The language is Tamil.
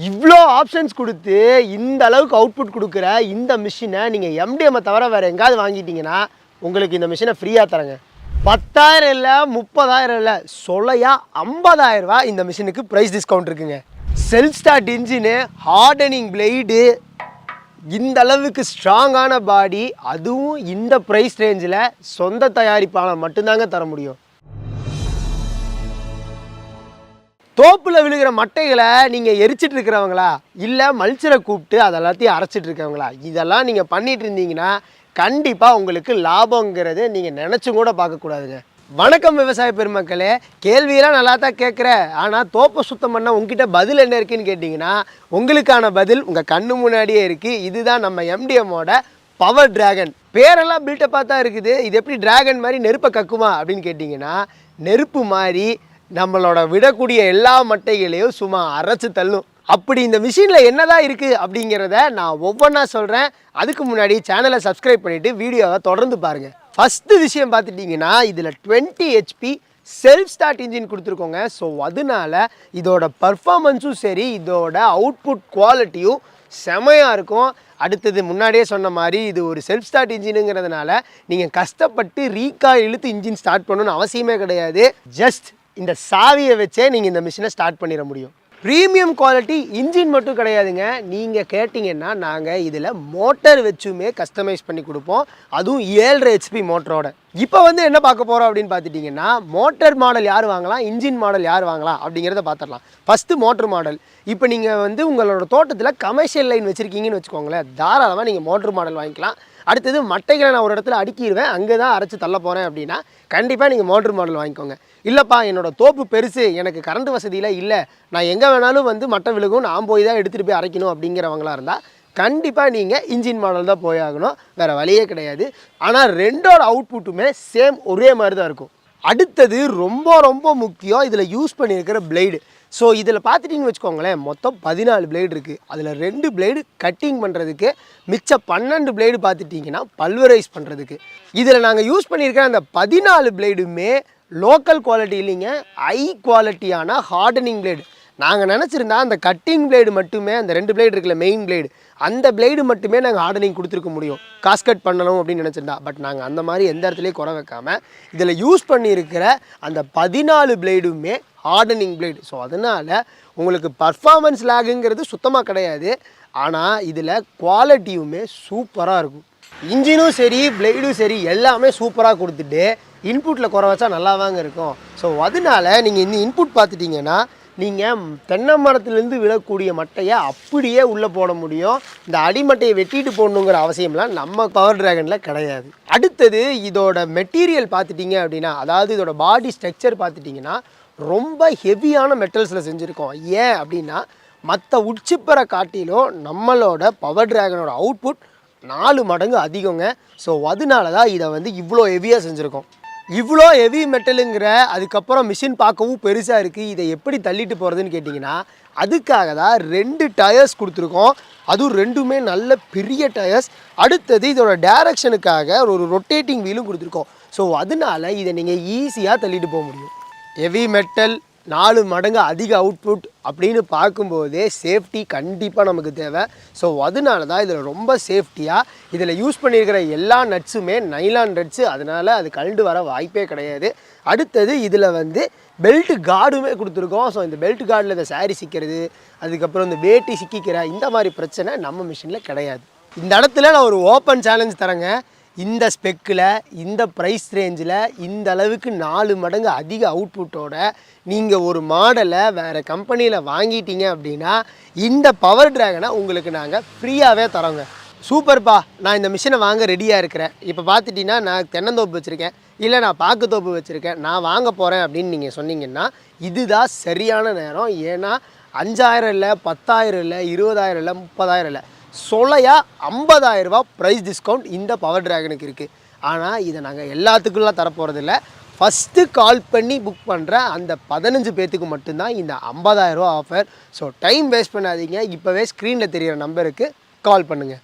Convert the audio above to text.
இவ்வளோ ஆப்ஷன்ஸ் கொடுத்து இந்த அளவுக்கு அவுட்புட் கொடுக்குற இந்த மிஷினை நீங்கள் எம்டிஎம்மை தவிர வேறு எங்காவது வாங்கிட்டீங்கன்னா உங்களுக்கு இந்த மிஷினை ஃப்ரீயாக தரங்க. 10,000 இல்லை 30,000 இல்லை சொல்லையா 50,000 ரூபா இந்த மிஷினுக்கு ப்ரைஸ் டிஸ்கவுண்ட் இருக்குங்க. Self start engine, hardening blade, இந்த அளவுக்கு ஸ்ட்ராங்கான பாடி, அதுவும் இந்த ப்ரைஸ் ரேஞ்சில் சொந்த தயாரிப்பாளர் மட்டும்தாங்க தர முடியும். தோப்பில் விழுகிற மட்டைகளை நீங்கள் எரிச்சிட்டு இருக்கிறவங்களா இல்லை மல்ச்சரை கூப்பிட்டு அதெல்லாத்தையும் அரைச்சிட்டு இருக்கவங்களா, இதெல்லாம் நீங்கள் பண்ணிட்டு இருந்தீங்கன்னா கண்டிப்பாக உங்களுக்கு லாபங்கிறது நீங்கள் நினச்சும் கூட பார்க்கக்கூடாதுங்க. வணக்கம் விவசாய பெருமக்களே, கேள்வியெல்லாம் நல்லா தான் கேட்குறேன். ஆனால் தோப்பை சுத்தம் பண்ணால் உங்ககிட்ட பதில் என்ன இருக்குதுன்னு கேட்டிங்கன்னா உங்களுக்கான பதில் உங்கள் கண்ணு முன்னாடியே இருக்குது. இதுதான் நம்ம எம்டிஎம்மோட பவர் டிராகன். பேரெல்லாம் பில்டப்பாக தான் இருக்குது. இது எப்படி டிராகன் மாதிரி நெருப்பை கக்குமா அப்படின்னு கேட்டிங்கன்னா, நெருப்பு மாதிரி நம்மளோட விடக்கூடிய எல்லா மட்டைகளையும் சும்மா அரைச்சி தள்ளும். அப்படி இந்த மிஷினில் என்னதான் இருக்குது அப்படிங்கிறத நான் ஒவ்வொன்றா சொல்கிறேன். அதுக்கு முன்னாடி சேனலை சப்ஸ்கிரைப் பண்ணிவிட்டு வீடியோவை தொடர்ந்து பாருங்கள். ஃபஸ்ட்டு விஷயம் பார்த்துட்டிங்கன்னா, இதில் 20 HP செல்ஃப் ஸ்டார்ட் இன்ஜின் கொடுத்துருக்கோங்க. ஸோ அதனால இதோட பர்ஃபார்மன்ஸும் சரி, இதோட அவுட்புட் குவாலிட்டியும் செமையாக இருக்கும். அடுத்தது முன்னாடியே சொன்ன மாதிரி இது ஒரு செல்ஃப் ஸ்டார்ட் இன்ஜினுங்கிறதுனால நீங்கள் கஷ்டப்பட்டு ரீகால் இழுத்து இன்ஜின் ஸ்டார்ட் பண்ணணும்னு அவசியமே கிடையாது. ஜஸ்ட் இந்த சாவியை வச்சே நீங்கள் இந்த மிஷினை ஸ்டார்ட் பண்ணிட முடியும். ப்ரீமியம் குவாலிட்டி இன்ஜின் மட்டும் கிடையாதுங்க. நீங்கள் கேட்டிங்கன்னா நாங்கள் இதில் மோட்டர் வச்சுமே கஸ்டமைஸ் பண்ணி கொடுப்போம், அதுவும் 7.5 HP மோட்டரோட. இப்போ என்ன பார்க்க போகிறோம் அப்படின்னு பார்த்துட்டிங்கன்னா, மோட்டர் மாடல் யார் வாங்கலாம், இன்ஜின் மாடல் யார் வாங்கலாம் அப்படிங்கிறத பார்த்துடலாம். First motor model. இப்போ நீங்கள் உங்களோட தோட்டத்தில் கமர்ஷியல் லைன் வச்சுருக்கீங்கன்னு வச்சுக்கோங்களேன், தாராளமாக நீங்கள் மோட்டர் மாடல் வாங்கிக்கலாம். அடுத்தது மட்டைகளை நான் ஒரு இடத்துல அடுக்கிடுவேன், அங்கே தான் அரைச்சி தள்ள போகிறேன் அப்படின்னா கண்டிப்பாக நீங்கள் மோட்டர் மாடல் வாங்கிக்கோங்க. இல்லைப்பா என்னோடய தோப்பு பெருசு, எனக்கு கரண்ட் வசதியில் இல்லை, நான் எங்கே வேணாலும் மட்டை விழுகும், நான் போய் தான் எடுத்துகிட்டு போய் அரைக்கணும் அப்படிங்கிறவங்களாக இருந்தால் கண்டிப்பாக நீங்கள் இன்ஜின் மாடல் தான் போய் ஆகணும், வேறு வழியே கிடையாது. ஆனால் ரெண்டோட அவுட்புட்டுமே சேம் ஒரே மாதிரி தான் இருக்கும். அடுத்தது ரொம்ப ரொம்ப முக்கியம், இதில் யூஸ் பண்ணியிருக்கிற பிளேடு. ஸோ இதில் பார்த்துட்டிங்கன்னு வச்சுக்கோங்களேன், மொத்தம் 14 பிளேடு இருக்குது. அதில் 2 பிளேடு கட்டிங் பண்ணுறதுக்கு, மிச்சம் 12 பிளேடு பார்த்துட்டிங்கன்னா பல்வரைஸ் பண்ணுறதுக்கு. இதில் நாங்கள் யூஸ் பண்ணியிருக்கிற அந்த 14 பிளேடுமே லோக்கல் குவாலிட்டி இல்லைங்க, ஹை குவாலிட்டியான ஹார்டனிங் பிளேடு. நாங்கள் நினச்சிருந்தா அந்த கட்டிங் பிளேடு மட்டுமே, அந்த 2 பிளேடு இருக்குல்ல மெயின் பிளேடு, அந்த பிளேடு மட்டுமே நாங்கள் ஹார்டனிங் கொடுத்துருக்க முடியும், காஸ்கட் பண்ணணும் அப்படின்னு நினச்சிருந்தா. பட் நாங்கள் அந்த மாதிரி எந்த இடத்துலையும் குறை வைக்காமல் இதில் யூஸ் பண்ணியிருக்கிற அந்த 14 பிளேடுமே ஹார்டனிங் பிளேடு. ஸோ அதனால் உங்களுக்கு பர்ஃபார்மன்ஸ் லேகுங்கிறது சுத்தமாக கிடையாது. ஆனால் இதில் குவாலிட்டியுமே சூப்பராக இருக்கும். இன்ஜினும் சரி பிளேடும் சரி எல்லாமே சூப்பராக கொடுத்துட்டு இன்புட்டில் குறை வச்சா நல்லாவாங்க இருக்கும். ஸோ அதனால் நீங்கள் இந்த இன்புட் பார்த்துட்டிங்கன்னா நீங்கள் தென்னை மரத்துலேருந்து விழக்கூடிய மட்டையை அப்படியே உள்ளே போட முடியும். இந்த அடிமட்டையை வெட்டிட்டு போடணுங்கிற அவசியம்லாம் நம்ம பவர் டிராகனில் கிடையாது. அடுத்தது இதோட மெட்டீரியல் பார்த்துட்டிங்க அப்படின்னா, அதாவது இதோட பாடி ஸ்ட்ரக்சர் பார்த்துட்டிங்கன்னா ரொம்ப ஹெவியான மெட்டல்ஸில் செஞ்சுருக்கோம். ஏன் அப்படின்னா மற்ற உச்சிப்பரை காட்டிலும் நம்மளோட பவர் டிராகனோட அவுட்புட் 4 மடங்கு அதிகங்க. ஸோ அதனால தான் இதை இவ்வளோ ஹெவியாக செஞ்சுருக்கோம். இவ்வளோ ஹெவி மெட்டலுங்கிற அதுக்கப்புறம் மிஷின் பார்க்கவும் பெருசாக இருக்குது. இதை எப்படி தள்ளிட்டு போகிறதுன்னு கேட்டிங்கன்னா, அதுக்காக தான் 2 டயர்ஸ் கொடுத்துருக்கோம். அதுவும் 2மே நல்ல பெரிய டயர்ஸ். அடுத்தது இதோட டைரக்ஷனுக்காக ஒரு ரொட்டேட்டிங் வீலும் கொடுத்துருக்கோம். ஸோ அதனால இதை நீங்கள் ஈஸியாக தள்ளிட்டு போக முடியும். ஹெவி மெட்டல் 4 மடங்கு அதிக அவுட்புட் அப்படின்னு பார்க்கும்போதே சேஃப்டி கண்டிப்பாக நமக்கு தேவை. ஸோ அதனால தான் இதில் ரொம்ப சேஃப்டியாக இதில் யூஸ் பண்ணியிருக்கிற எல்லா நட்ஸுமே நைலான் நட்ஸு, அதனால் அது கழண்டு வர வாய்ப்பே கிடையாது. அடுத்தது இதில் பெல்ட் கார்டுமே கொடுத்துருக்கோம். ஸோ இந்த பெல்ட் கார்டில் இந்த சாரி சிக்கிறது, அதுக்கப்புறம் இந்த வேட்டி சிக்கிக்கிற இந்த மாதிரி பிரச்சனை நம்ம மிஷினில் கிடையாது. இந்த இடத்துல நான் ஒரு ஓப்பன் சேலஞ்ச் தரேங்க. இந்த ஸ்பெக்கில், இந்த ப்ரைஸ் ரேஞ்சில், இந்த அளவுக்கு 4 மடங்கு அதிக அவுட்புட்டோட நீங்கள் ஒரு மாடலை வேறு கம்பெனியில் வாங்கிட்டீங்க அப்படின்னா இந்த பவர் டிராகனை உங்களுக்கு நாங்கள் ஃப்ரீயாகவே தரோங்க. சூப்பர்ப்பா, நான் இந்த மிஷினை வாங்க ரெடியாக இருக்கிறேன். இப்போ பார்த்துட்டிங்கன்னா நான் தென்னந்தோப்பு வச்சுருக்கேன், இல்லை நான் பாக்கு தோப்பு வச்சுருக்கேன், நான் வாங்க போகிறேன் அப்படின்னு நீங்கள் சொன்னீங்கன்னா இதுதான் சரியான நேரம். ஏன்னா 5,000 இல்லை, 10,000 இல்லை, 20,000 இல்லை, 30,000 இல்லை, சொல்லையா 50,000 ரூபா ப்ரைஸ் டிஸ்கவுண்ட் இந்த பவர் டிராகனுக்கு இருக்குது. ஆனால் இதை நாங்கள் எல்லாத்துக்குலாம் தரப்போகிறதில்ல. ஃபஸ்ட்டு கால் பண்ணி புக் பண்ணுற அந்த 15 பேர்த்துக்கு மட்டும்தான் இந்த 50,000 ரூபா ஆஃபர். ஸோ டைம் வேஸ்ட் பண்ணாதீங்க, இப்போவே ஸ்க்ரீனில் தெரிகிற நம்பருக்கு கால் பண்ணுங்கள்.